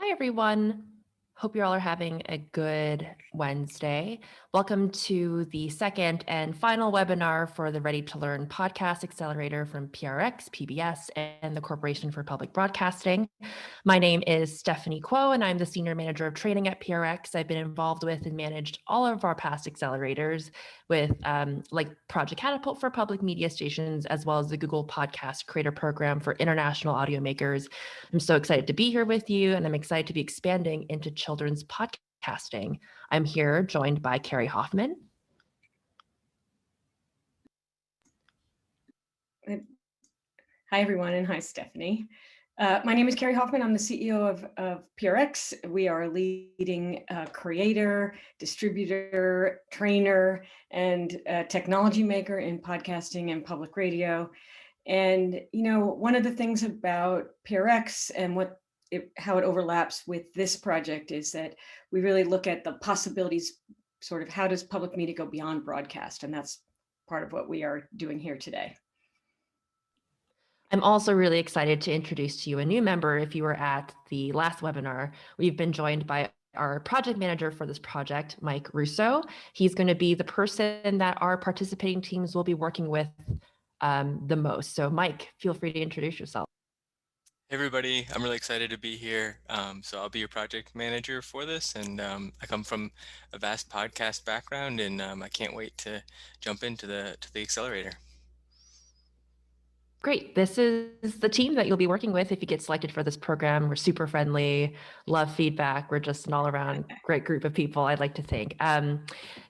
Hi, everyone. Hope you all are having a good Wednesday. Welcome to the second and final webinar for the Ready to Learn podcast accelerator from PRX, PBS, and the Corporation for Public Broadcasting. My name is Stephanie Kuo, and I'm the Senior Manager of Training at PRX. I've been involved with and managed all of our past accelerators with like Project Catapult for public media stations, as well as the Google Podcast Creator Program for international audio makers. I'm so excited to be here with you, and I'm excited to be expanding into children's podcasting. I'm here joined by Carrie Hoffman. Hi, everyone, and hi, Stephanie. My name is Carrie Hoffman. I'm the CEO of PRX. We are a leading creator, distributor, trainer, and technology maker in podcasting and public radio. And, one of the things about PRX and how it overlaps with this project is that we really look at the possibilities, sort of how does public media go beyond broadcast? And that's part of what we are doing here today. I'm also really excited to introduce to you a new member. If you were at the last webinar, we've been joined by our project manager for this project, Mike Russo. He's going to be the person that our participating teams will be working with the most. So Mike, feel free to introduce yourself. Hey everybody, I'm really excited to be here. So I'll be your project manager for this, and I come from a vast podcast background, and I can't wait to jump into the accelerator. Great. This is the team that you'll be working with if you get selected for this program. We're super friendly, love feedback. We're just an all-around great group of people, I'd like to think.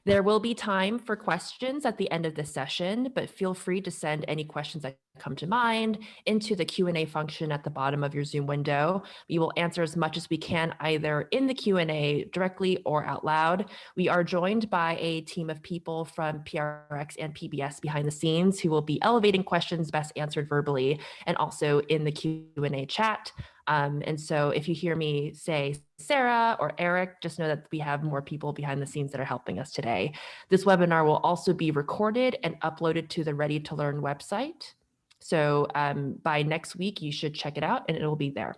There will be time for questions at the end of this session, but feel free to send any questions that come to mind into the Q&A function at the bottom of your Zoom window. We will answer as much as we can either in the Q&A directly or out loud. We are joined by a team of people from PRX and PBS behind the scenes who will be elevating questions best answered verbally and also in the Q&A chat. And so if you hear me say Sarah or Eric, just know that we have more people behind the scenes that are helping us today. This webinar will also be recorded and uploaded to the Ready to Learn website. So by next week, you should check it out and it will be there.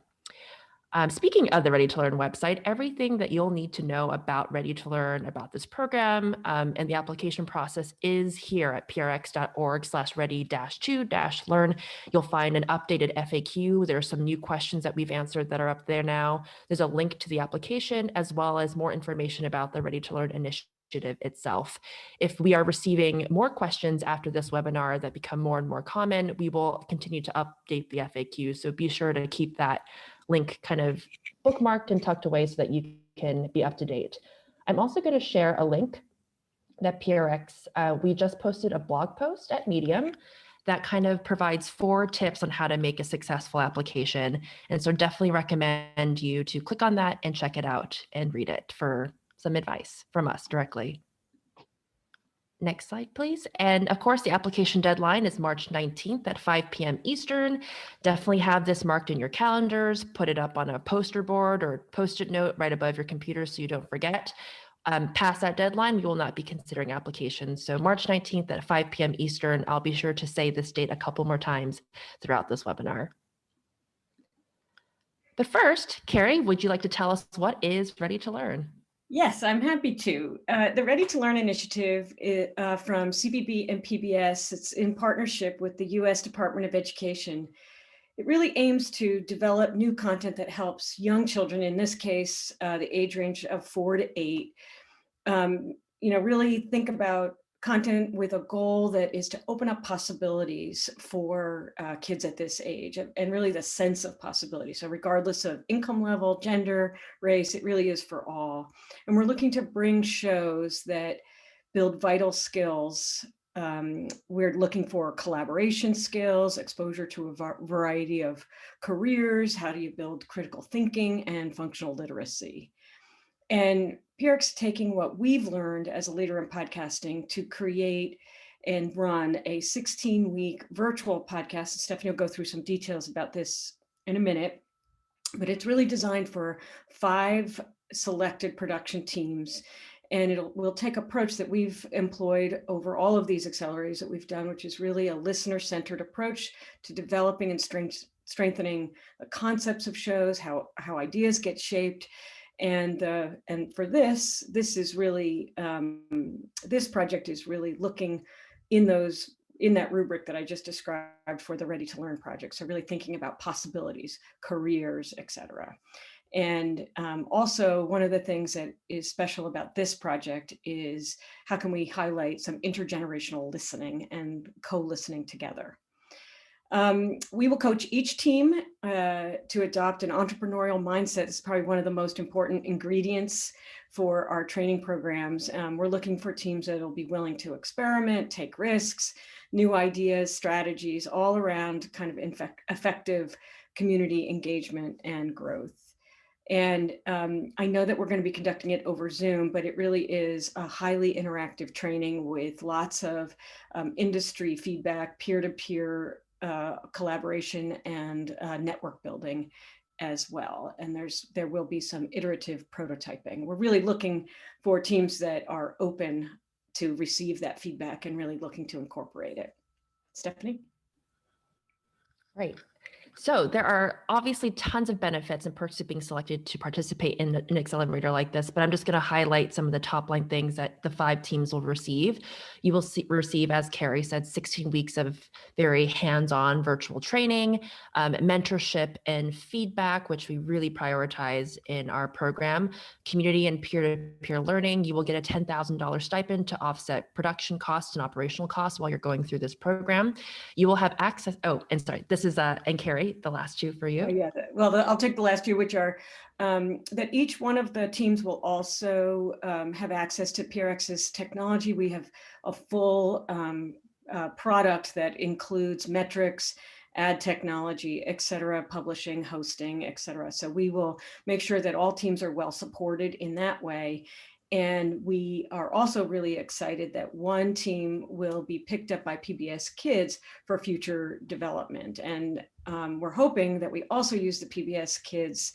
Speaking of the Ready to Learn website, everything that you'll need to know about Ready to Learn, about this program and the application process is here at prx.org/ready-to-learn. You'll find an updated FAQ. There are some new questions that we've answered that are up there now. There's a link to the application as well as more information about the Ready to Learn initiative itself. If we are receiving more questions after this webinar that become more and more common, we will continue to update the FAQ. So be sure to keep that link kind of bookmarked and tucked away so that you can be up to date. I'm also going to share a link that PRX, we just posted a blog post at Medium that kind of provides 4 tips on how to make a successful application. And so definitely recommend you to click on that and check it out and read it for some advice from us directly. Next slide, please. And of course, the application deadline is March 19th at 5 p.m. Eastern. Definitely have this marked in your calendars, put it up on a poster board or post-it note right above your computer so you don't forget. Past that deadline, we will not be considering applications. So March 19th at 5 p.m. Eastern, I'll be sure to say this date a couple more times throughout this webinar. But first, Carrie, would you like to tell us what is Ready to Learn? Yes, I'm happy to. The Ready to Learn initiative from CBB and PBS, it's in partnership with the U.S. Department of Education. It really aims to develop new content that helps young children, in this case, the age range of 4 to 8, really think about content with a goal that is to open up possibilities for kids at this age and really the sense of possibility. So regardless of income level, gender, race, it really is for all. And we're looking to bring shows that build vital skills. We're looking for collaboration skills, exposure to a variety of careers, how do you build critical thinking and functional literacy. And PRX taking what we've learned as a leader in podcasting to create and run a 16-week virtual podcast. And Stephanie will go through some details about this in a minute, but it's really designed for 5 selected production teams. And we'll take approach that we've employed over all of these accelerators that we've done, which is really a listener-centered approach to developing and strengthening the concepts of shows, how ideas get shaped. And for this is really, this project is really looking in that rubric that I just described for the Ready to Learn project. So really thinking about possibilities, careers, et cetera. And also one of the things that is special about this project is how can we highlight some intergenerational listening and co-listening together. We will coach each team to adopt an entrepreneurial mindset. It's probably one of the most important ingredients for our training programs. We're looking for teams that will be willing to experiment, take risks, new ideas, strategies, all around kind of effective community engagement and growth. And I know that we're going to be conducting it over Zoom, but it really is a highly interactive training with lots of industry feedback, peer-to-peer collaboration, and network building as well. And there will be some iterative prototyping. We're really looking for teams that are open to receive that feedback and really looking to incorporate it. Stephanie? Right. So there are obviously tons of benefits and perks of being selected to participate in an accelerator like this, but I'm just going to highlight some of the top line things that the 5 teams will receive. You will receive, as Carrie said, 16 weeks of very hands-on virtual training, mentorship and feedback, which we really prioritize in our program, community and peer-to-peer learning. You will get a $10,000 stipend to offset production costs and operational costs while you're going through this program. You will have access. Oh, and sorry, this is and Carrie, the last 2 for you. Oh, yeah, well, I'll take the last 2, which are that each one of the teams will also have access to PRX's technology. We have a full product that includes metrics, ad technology, et cetera, publishing, hosting, et cetera. So we will make sure that all teams are well supported in that way. And we are also really excited that one team will be picked up by PBS Kids for future development. And we're hoping that we also use the PBS Kids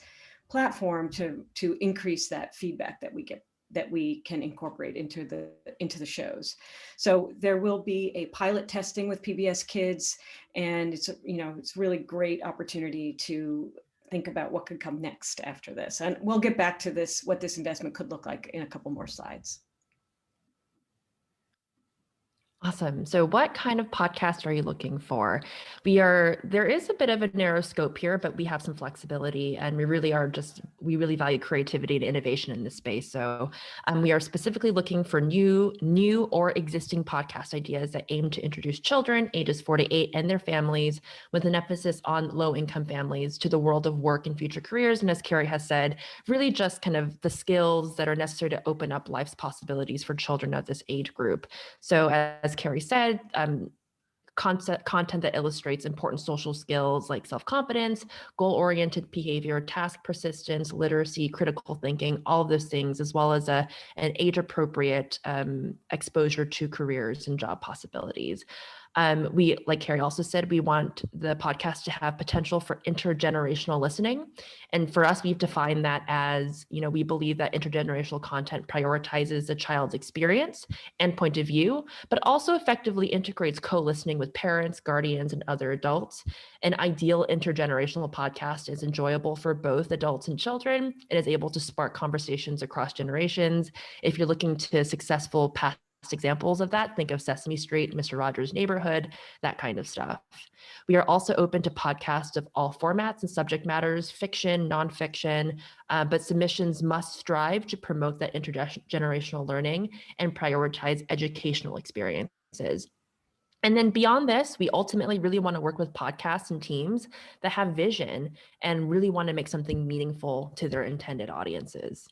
platform to increase that feedback that we get, that we can incorporate into the shows. So there will be a pilot testing with PBS Kids, and it's a really great opportunity to think about what could come next after this. And we'll get back to this, what this investment could look like in a couple more slides. Awesome. So what kind of podcast are you looking for? There is a bit of a narrow scope here, but we have some flexibility, and we really value creativity and innovation in this space. So we are specifically looking for new or existing podcast ideas that aim to introduce children ages 4 to 8 and their families, with an emphasis on low income families, to the world of work and future careers. And as Carrie has said, really just kind of the skills that are necessary to open up life's possibilities for children of this age group. So as Carrie said, content that illustrates important social skills like self-confidence, goal-oriented behavior, task persistence, literacy, critical thinking, all of those things, as well as an age-appropriate exposure to careers and job possibilities. We, like Carrie also said, we want the podcast to have potential for intergenerational listening. And for us, we've defined that as, we believe that intergenerational content prioritizes the child's experience and point of view, but also effectively integrates co-listening with parents, guardians, and other adults. An ideal intergenerational podcast is enjoyable for both adults and children and is able to spark conversations across generations. If you're looking to successful past examples of that, think of Sesame Street, Mr. Rogers' Neighborhood, that kind of stuff. We are also open to podcasts of all formats and subject matters, fiction, nonfiction, but submissions must strive to promote that intergenerational learning and prioritize educational experiences. And then beyond this, we ultimately really want to work with podcasts and teams that have vision and really want to make something meaningful to their intended audiences.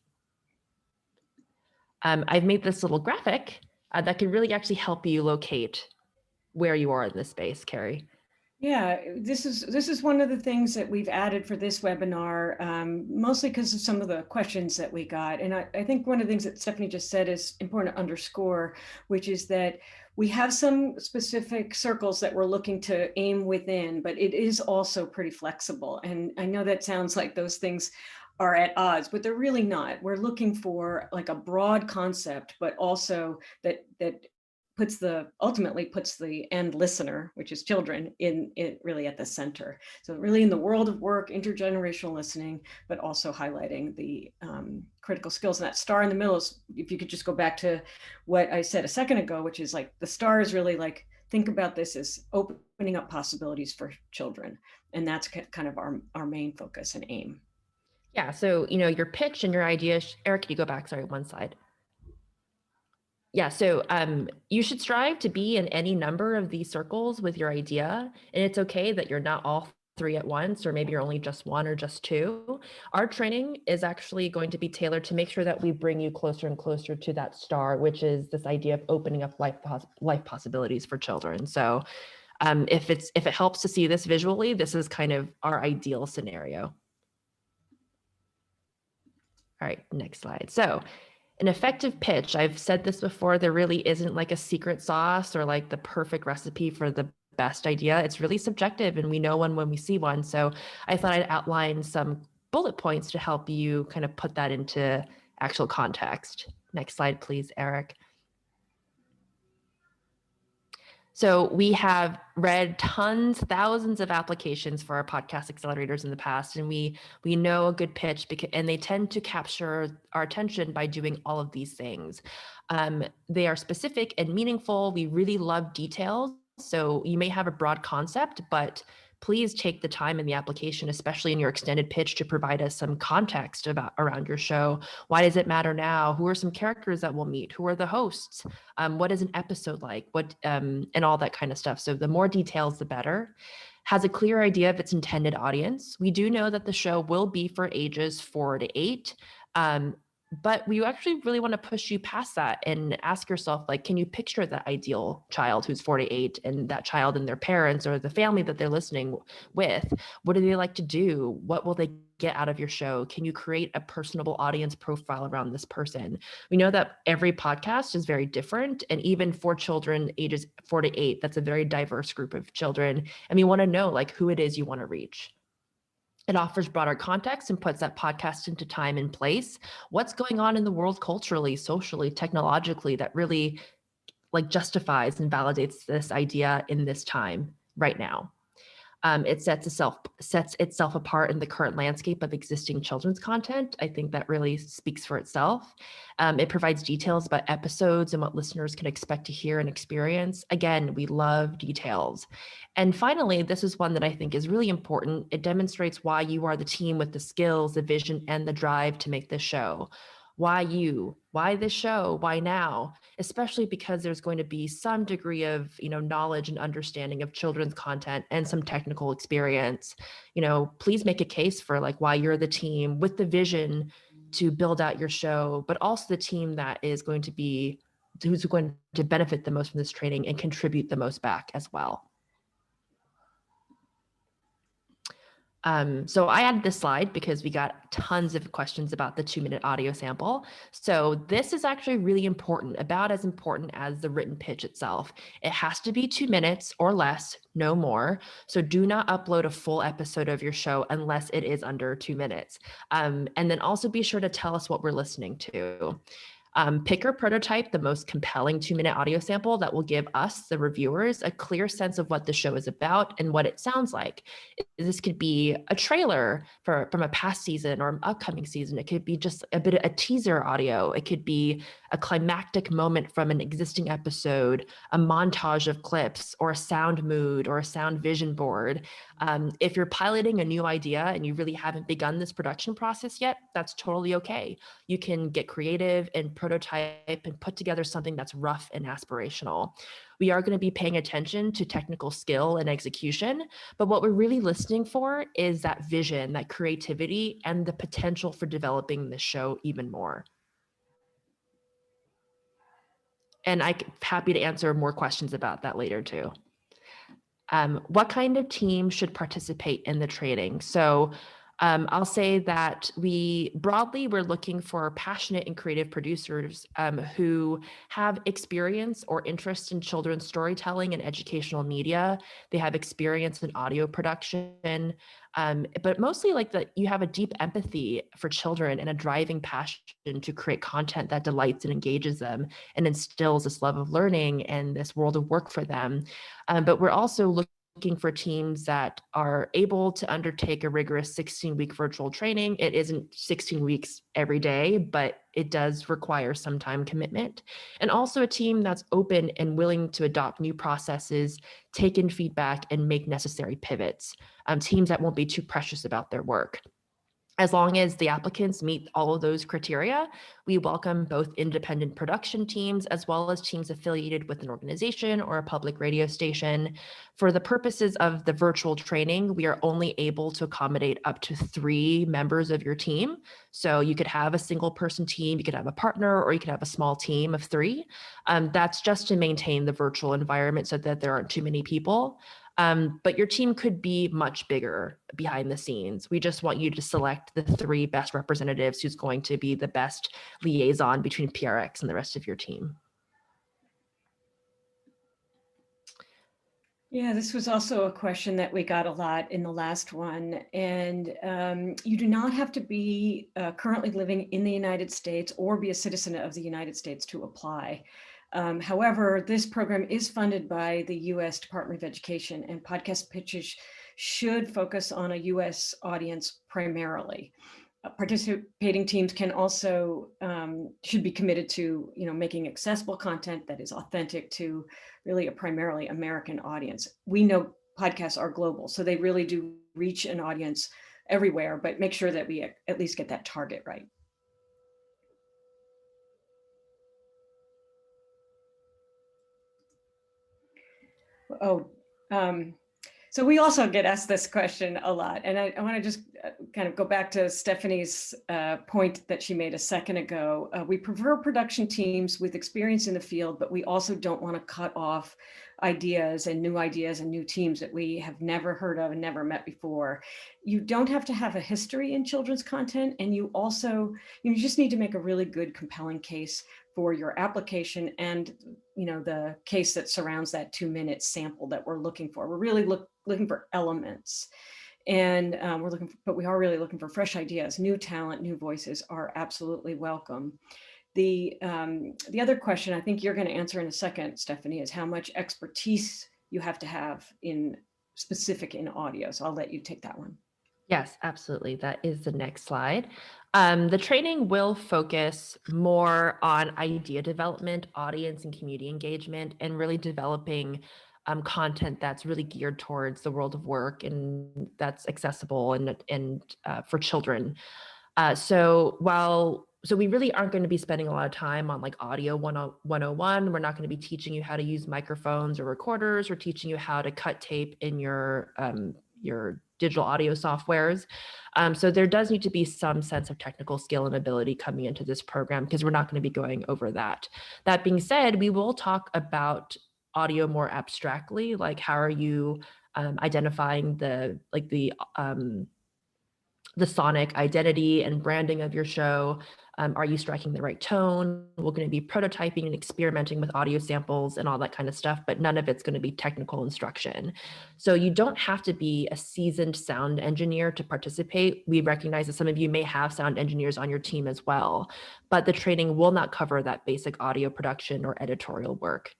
I've made this little graphic that can really actually help you locate where you are in this space, Carrie. Yeah, this is one of the things that we've added for this webinar, mostly because of some of the questions that we got. And I think one of the things that Stephanie just said is important to underscore, which is that we have some specific circles that we're looking to aim within, but it is also pretty flexible. And I know that sounds like those things are at odds, but they're really not. We're looking for like a broad concept, but also that ultimately puts the end listener, which is children, in it really at the center. So really in the world of work, intergenerational listening, but also highlighting the critical skills. And that star in the middle is, if you could just go back to what I said a second ago, which is like the star is really like, think about this as opening up possibilities for children. And that's kind of our main focus and aim. Yeah. So, your pitch and your idea, Eric, can you go back? Sorry, one slide. Yeah, so you should strive to be in any number of these circles with your idea. And it's okay that you're not all three at once, or maybe you're only just one or just two. Our training is actually going to be tailored to make sure that we bring you closer and closer to that star, which is this idea of opening up life possibilities for children. So if it helps to see this visually, this is kind of our ideal scenario. All right, next slide. So an effective pitch, I've said this before, there really isn't like a secret sauce or like the perfect recipe for the best idea. It's really subjective and we know one when we see one. So I thought I'd outline some bullet points to help you kind of put that into actual context. Next slide, please, Eric. So we have read thousands of applications for our podcast accelerators in the past, and we know a good pitch and they tend to capture our attention by doing all of these things. They are specific and meaningful. We really love details. So you may have a broad concept, but please take the time in the application, especially in your extended pitch, to provide us some context around your show. Why does it matter now? Who are some characters that we'll meet? Who are the hosts? What is an episode like? And all that kind of stuff. So the more details, the better. Has a clear idea of its intended audience. We do know that the show will be for ages 4 to 8. But we actually really want to push you past that and ask yourself, like, can you picture that ideal child who's 4 to 8 and that child and their parents or the family that they're listening with? What do they like to do? What will they get out of your show? Can you create a personable audience profile around this person? We know that every podcast is very different. And even for children ages 4 to 8, that's a very diverse group of children. And we want to know like who it is you want to reach. It offers broader context and puts that podcast into time and place. What's going on in the world culturally, socially, technologically that really like justifies and validates this idea in this time right now. It sets itself apart in the current landscape of existing children's content. I think that really speaks for itself. It provides details about episodes and what listeners can expect to hear and experience. Again, we love details. And finally, this is one that I think is really important. It demonstrates why you are the team with the skills, the vision, and the drive to make this show. Why you? Why this show? Why now? Especially because there's going to be some degree of, knowledge and understanding of children's content and some technical experience. Please make a case for like why you're the team with the vision to build out your show, but also the team that is going to be who's going to benefit the most from this training and contribute the most back as well. So I added this slide because we got tons of questions about the 2-minute audio sample. So this is actually really important, about as important as the written pitch itself. It has to be 2 minutes or less, no more. So do not upload a full episode of your show unless it is under 2 minutes. And then also be sure to tell us what we're listening to. Pick or prototype the most compelling 2-minute audio sample that will give us, the reviewers, a clear sense of what the show is about and what it sounds like. This could be a trailer from a past season or an upcoming season. It could be just a teaser audio. It could be a climactic moment from an existing episode, a montage of clips, or a sound mood or a sound vision board. If you're piloting a new idea and you really haven't begun this production process yet, that's totally okay. You can get creative and prototype and put together something that's rough and aspirational. We are going to be paying attention to technical skill and execution, but what we're really listening for is that vision, that creativity, and the potential for developing this show even more. And I'm happy to answer more questions about that later too. What kind of team should participate in the training? So I'll say that we're looking for passionate and creative producers who have experience or interest in children's storytelling and educational media. They have experience in audio production, but mostly like that you have a deep empathy for children and a driving passion to create content that delights and engages them and instills this love of learning and this world of work for them. But we're also looking for teams that are able to undertake a rigorous 16-week virtual training. It isn't 16 weeks every day, but it does require some time commitment. And also a team that's open and willing to adopt new processes, take in feedback, and make necessary pivots. Teams that won't be too precious about their work. As long as the applicants meet all of those criteria, we welcome both independent production teams as well as teams affiliated with an organization or a public radio station. For the purposes of the virtual training, we are only able to accommodate up to 3 members of your team. So you could have a single person team, you could have a partner, or you could have a small team of 3. That's just to maintain the virtual environment so that there aren't too many people. But your team could be much bigger behind the scenes. We just want you to select the 3 best representatives who's going to be the best liaison between PRX and the rest of your team. Yeah, this was also a question that we got a lot in the last one. And you do not have to be currently living in the United States or be a citizen of the United States to apply. However, this program is funded by the US Department of Education, and podcast pitches should focus on a US audience primarily. Participating teams can also should be committed to making accessible content that is authentic to really a primarily American audience. We know podcasts are global, so they really do reach an audience everywhere, but make sure that we at least get that target right. So we also get asked this question a lot, and I want to just kind of go back to Stephanie's point that she made a second ago. We prefer production teams with experience in the field, but we also don't want to cut off ideas and new teams that we have never heard of and never met before. You don't have to have a history in children's content, and you just need to make a really good, compelling case for your application and the case that surrounds that 2-minute sample that we're looking for. We're really looking for elements, and we are really looking for fresh ideas. New talent, new voices are absolutely welcome. The other question I think you're going to answer in a second, Stephanie, is how much expertise you have to have in audio. So I'll let you take that one. Yes, absolutely. That is the next slide. The training will focus more on idea development, audience and community engagement, and really developing content that's really geared towards the world of work and that's accessible and for children. So we really aren't going to be spending a lot of time on like audio 101. We're not going to be teaching you how to use microphones or recorders or teaching you how to cut tape in your digital audio softwares. So there does need to be some sense of technical skill and ability coming into this program because we're not going to be going over that. That being said, we will talk about audio more abstractly, like how are you identifying the sonic identity and branding of your show? Are you striking the right tone? We're going to be prototyping and experimenting with audio samples and all that kind of stuff, but none of it's going to be technical instruction. So you don't have to be a seasoned sound engineer to participate. We recognize that some of you may have sound engineers on your team as well, but the training will not cover that basic audio production or editorial work.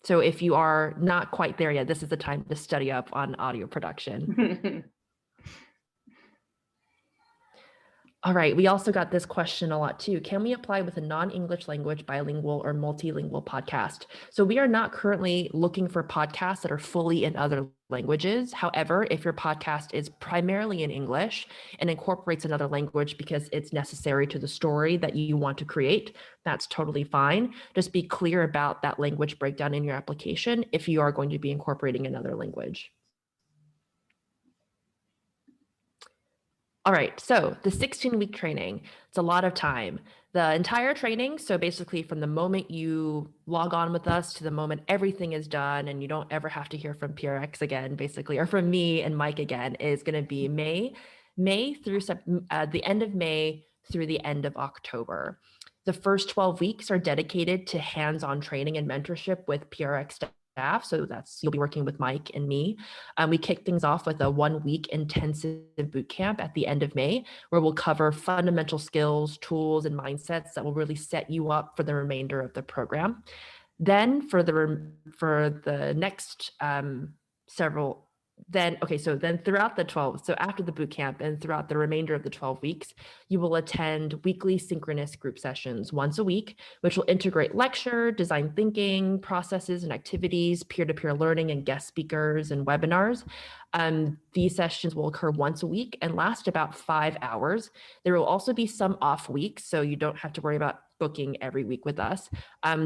So if you are not quite there yet, this is the time to study up on audio production. All right, we also got this question a lot too. Can we apply with a non-English language, bilingual or multilingual podcast? So we are not currently looking for podcasts that are fully in other languages. However, if your podcast is primarily in English and incorporates another language because it's necessary to the story that you want to create, that's totally fine. Just be clear about that language breakdown in your application if you are going to be incorporating another language. All right, so the 16-week training, it's a lot of time. The entire training, so basically from the moment you log on with us to the moment everything is done and you don't ever have to hear from PRX again, basically, or from me and Mike again, is going to be May through the end of May through the end of October. The first 12 weeks are dedicated to hands-on training and mentorship with PRX staff. So you'll be working with Mike and me. We kick things off with a 1-week intensive boot camp at the end of May, where we'll cover fundamental skills, tools, and mindsets that will really set you up for the remainder of the program. Then for the next several, then throughout the 12, so after the boot camp and throughout the remainder of the 12 weeks, you will attend weekly synchronous group sessions once a week, which will integrate lecture, design thinking, processes and activities, peer-to-peer learning, and guest speakers and webinars. These sessions will occur once a week and last about 5 hours. There will also be some off weeks, so you don't have to worry about booking every week with us,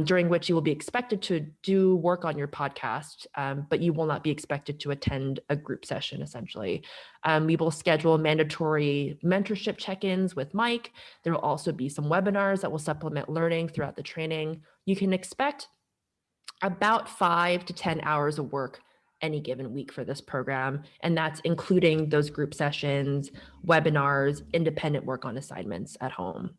during which you will be expected to do work on your podcast, but you will not be expected to attend a group session, essentially. We will schedule mandatory mentorship check-ins with Mike. There will also be some webinars that will supplement learning throughout the training. You can expect about 5 to 10 hours of work any given week for this program, and that's including those group sessions, webinars, independent work on assignments at home.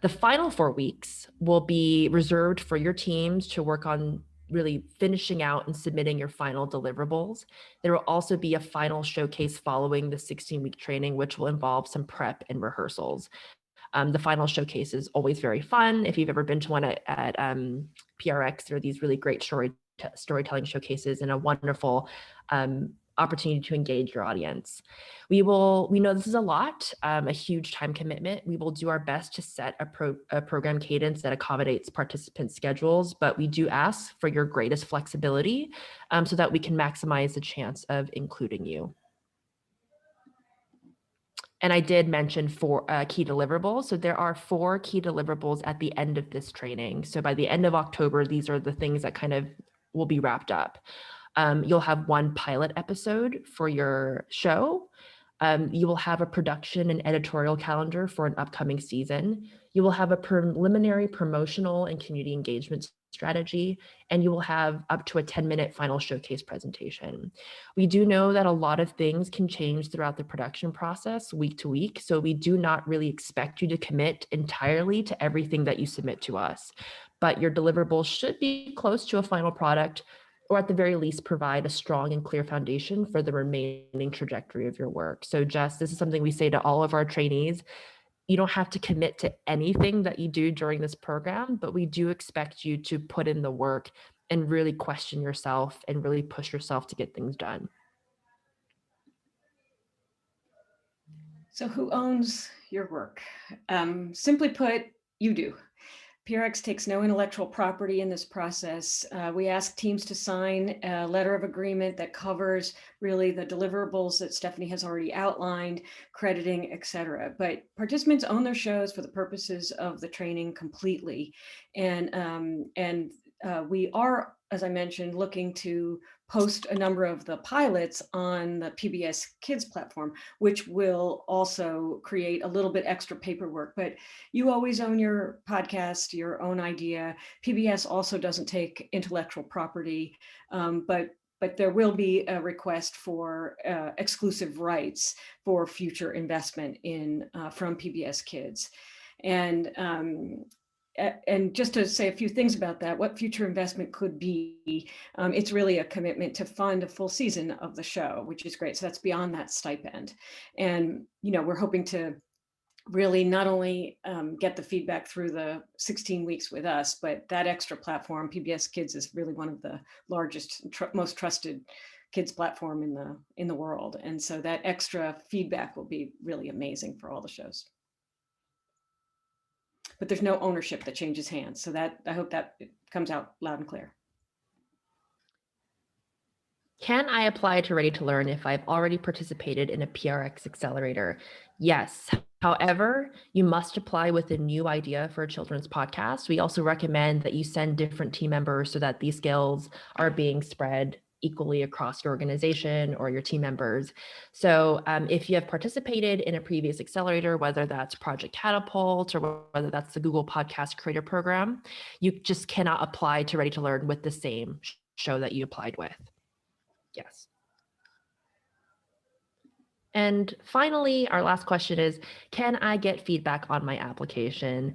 The final 4 weeks will be reserved for your teams to work on really finishing out and submitting your final deliverables. There will also be a final showcase following the 16-week training, which will involve some prep and rehearsals. The final showcase is always very fun. If you've ever been to one at PRX, there are these really great storytelling showcases and a wonderful opportunity to engage your audience. We know this is a lot, a huge time commitment. We will do our best to set a program cadence that accommodates participant schedules, but we do ask for your greatest flexibility so that we can maximize the chance of including you. And I did mention 4 key deliverables. So there are 4 key deliverables at the end of this training. So by the end of October, these are the things that kind of will be wrapped up. You'll have 1 pilot episode for your show. You will have a production and editorial calendar for an upcoming season. You will have a preliminary promotional and community engagement strategy, and you will have up to a 10-minute final showcase presentation. We do know that a lot of things can change throughout the production process week to week, so we do not really expect you to commit entirely to everything that you submit to us. But your deliverables should be close to a final product, or at the very least provide a strong and clear foundation for the remaining trajectory of your work. So Jess, this is something we say to all of our trainees. You don't have to commit to anything that you do during this program, but we do expect you to put in the work and really question yourself and really push yourself to get things done. So who owns your work? Simply put, you do. PRX takes no intellectual property in this process. We ask teams to sign a letter of agreement that covers really the deliverables that Stephanie has already outlined, crediting, et cetera. But participants own their shows for the purposes of the training completely. And we are, as I mentioned, looking to post a number of the pilots on the PBS KIDS platform, which will also create a little bit extra paperwork. But you always own your podcast, your own idea. PBS also doesn't take intellectual property, but there will be a request for exclusive rights for future investment in from PBS KIDS. And just to say a few things about that, what future investment could be, it's really a commitment to fund a full season of the show, which is great. So that's beyond that stipend. And, we're hoping to really not only get the feedback through the 16 weeks with us, but that extra platform, PBS KIDS, is really one of the largest, most trusted kids platform in the world. And so that extra feedback will be really amazing for all the shows. But there's no ownership that changes hands. So that I hope that comes out loud and clear. Can I apply to Ready to Learn if I've already participated in a PRX Accelerator? Yes. However, you must apply with a new idea for a children's podcast. We also recommend that you send different team members so that these skills are being spread equally across your organization or your team members. So if you have participated in a previous accelerator, whether that's Project Catapult or whether that's the Google Podcast Creator Program, you just cannot apply to Ready to Learn with the same show that you applied with. Yes. And finally, our last question is, can I get feedback on my application?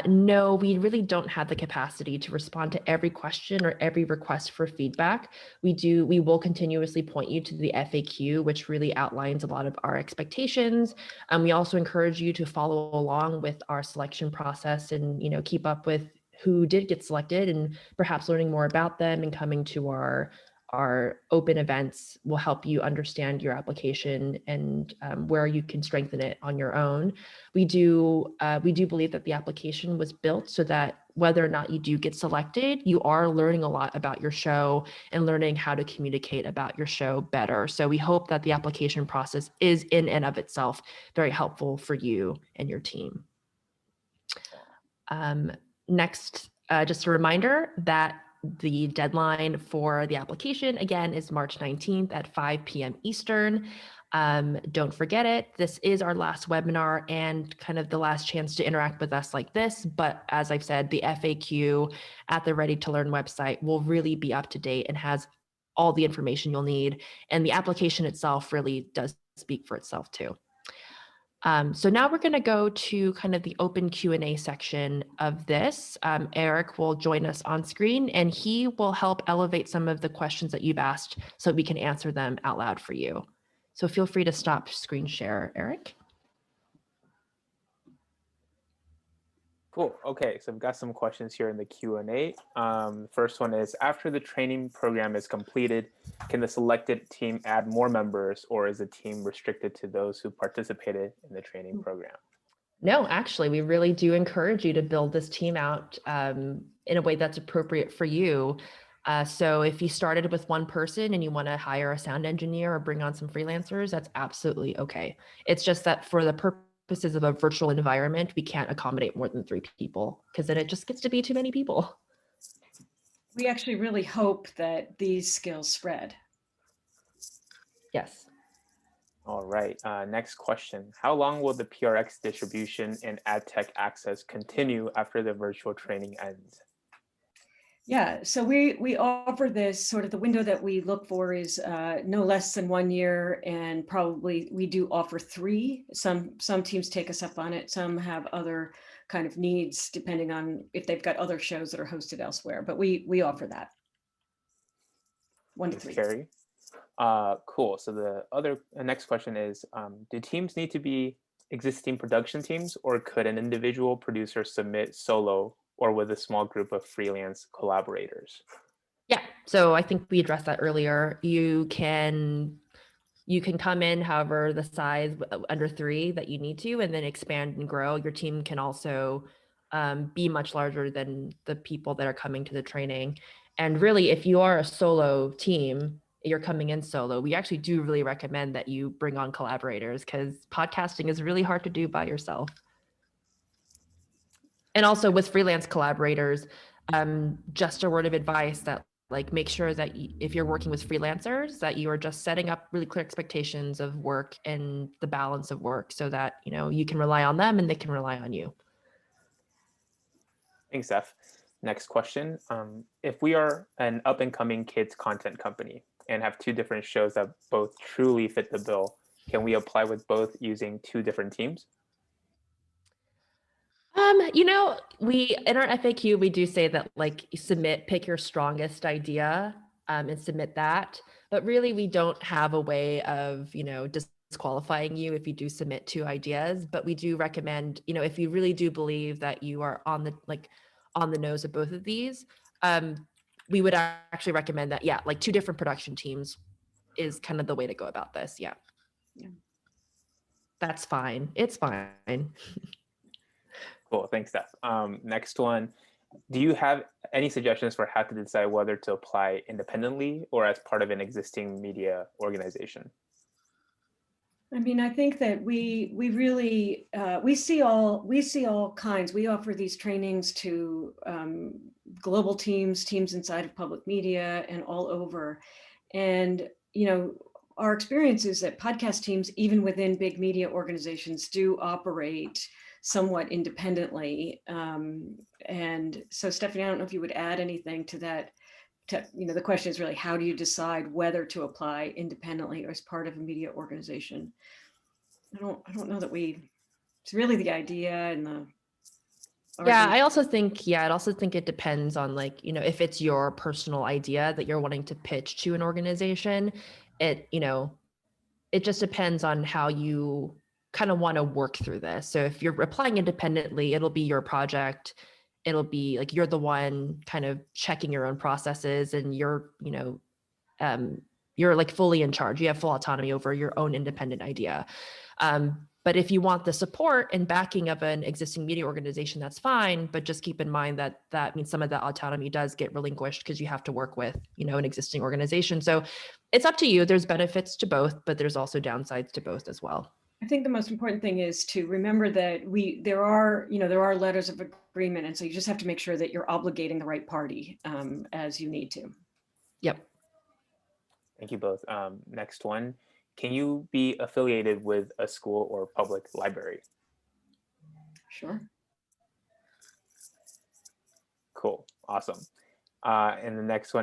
No, we really don't have the capacity to respond to every question or every request for feedback. We will continuously point you to the FAQ, which really outlines a lot of our expectations. We also encourage you to follow along with our selection process and, keep up with who did get selected and perhaps learning more about them and coming to our open events will help you understand your application and where you can strengthen it on your own. We do believe that the application was built so that whether or not you do get selected, you are learning a lot about your show and learning how to communicate about your show better. So we hope that the application process is in and of itself very helpful for you and your team. Next, just a reminder that the deadline for the application, again, is March 19th at 5 p.m. Eastern. Don't forget it. This is our last webinar and kind of the last chance to interact with us like this. But as I've said, the FAQ at the Ready to Learn website will really be up to date and has all the information you'll need. And the application itself really does speak for itself too. So now we're going to go to kind of the open Q&A section of this. Eric will join us on screen and he will help elevate some of the questions that you've asked so we can answer them out loud for you. So feel free to stop screen share, Eric. Cool. Okay, so I've got some questions here in the Q&A. First one is, after the training program is completed, can the selected team add more members, or is the team restricted to those who participated in the training program? No, actually, we really do encourage you to build this team out in a way that's appropriate for you. So if you started with one person and you want to hire a sound engineer or bring on some freelancers, that's absolutely okay. It's just that for the purposes of a virtual environment, we can't accommodate more than 3 people because then it just gets to be too many people. We actually really hope that these skills spread. Yes. All right, next question. How long will the PRX distribution and ad tech access continue after the virtual training ends? Yeah, so we offer this sort of, the window that we look for is no less than 1 year, and probably we do offer 3. Some teams take us up on it. Some have other kind of needs depending on if they've got other shows that are hosted elsewhere, but we offer that 1 to 3. Carrie. Cool. So the next question is, do teams need to be existing production teams, or could an individual producer submit solo or with a small group of freelance collaborators? Yeah, so I think we addressed that earlier. You can come in however the size under 3 that you need to, and then expand and grow. Your team can also be much larger than the people that are coming to the training. And really, if you are a solo team, you're coming in solo, we actually do really recommend that you bring on collaborators because podcasting is really hard to do by yourself. And also with freelance collaborators, just a word of advice that make sure that if you're working with freelancers, that you are just setting up really clear expectations of work and the balance of work so that, you can rely on them and they can rely on you. Thanks, Steph. Next question. If we are an up and coming kids content company and have 2 different shows that both truly fit the bill, can we apply with both using 2 different teams? We in our FAQ, we do say that pick your strongest idea and submit that. But really, we don't have a way of, disqualifying you if you do submit 2 ideas. But we do recommend, if you really do believe that you are on the nose of both of these, we would actually recommend that, 2 different production teams is kind of the way to go about this. Yeah. That's fine. It's fine. Cool, thanks, Steph. Next one, do you have any suggestions for how to decide whether to apply independently or as part of an existing media organization? I mean, I think that we really we see all kinds. We offer these trainings to global teams inside of public media and all over. And, our experience is that podcast teams, even within big media organizations, do operate somewhat independently. And so, Stephanie, I don't know if you would add anything to that. The question is really, how do you decide whether to apply independently or as part of a media organization? I don't know that it's really the idea and the Yeah, I also think it depends on, like, if it's your personal idea that you're wanting to pitch to an organization, it just depends on how you kind of want to work through this. So if you're applying independently, it'll be your project. It'll be like you're the one kind of checking your own processes, and you're like fully in charge. You have full autonomy over your own independent idea. But if you want the support and backing of an existing media organization, that's fine. But just keep in mind that means some of the autonomy does get relinquished because you have to work with, an existing organization. So it's up to you. There's benefits to both, but there's also downsides to both as well. I think the most important thing is to remember that there are letters of agreement. And so you just have to make sure that you're obligating the right party as you need to. Yep. Thank you both. Next one. Can you be affiliated with a school or public library? Sure. Cool. Awesome. And the next one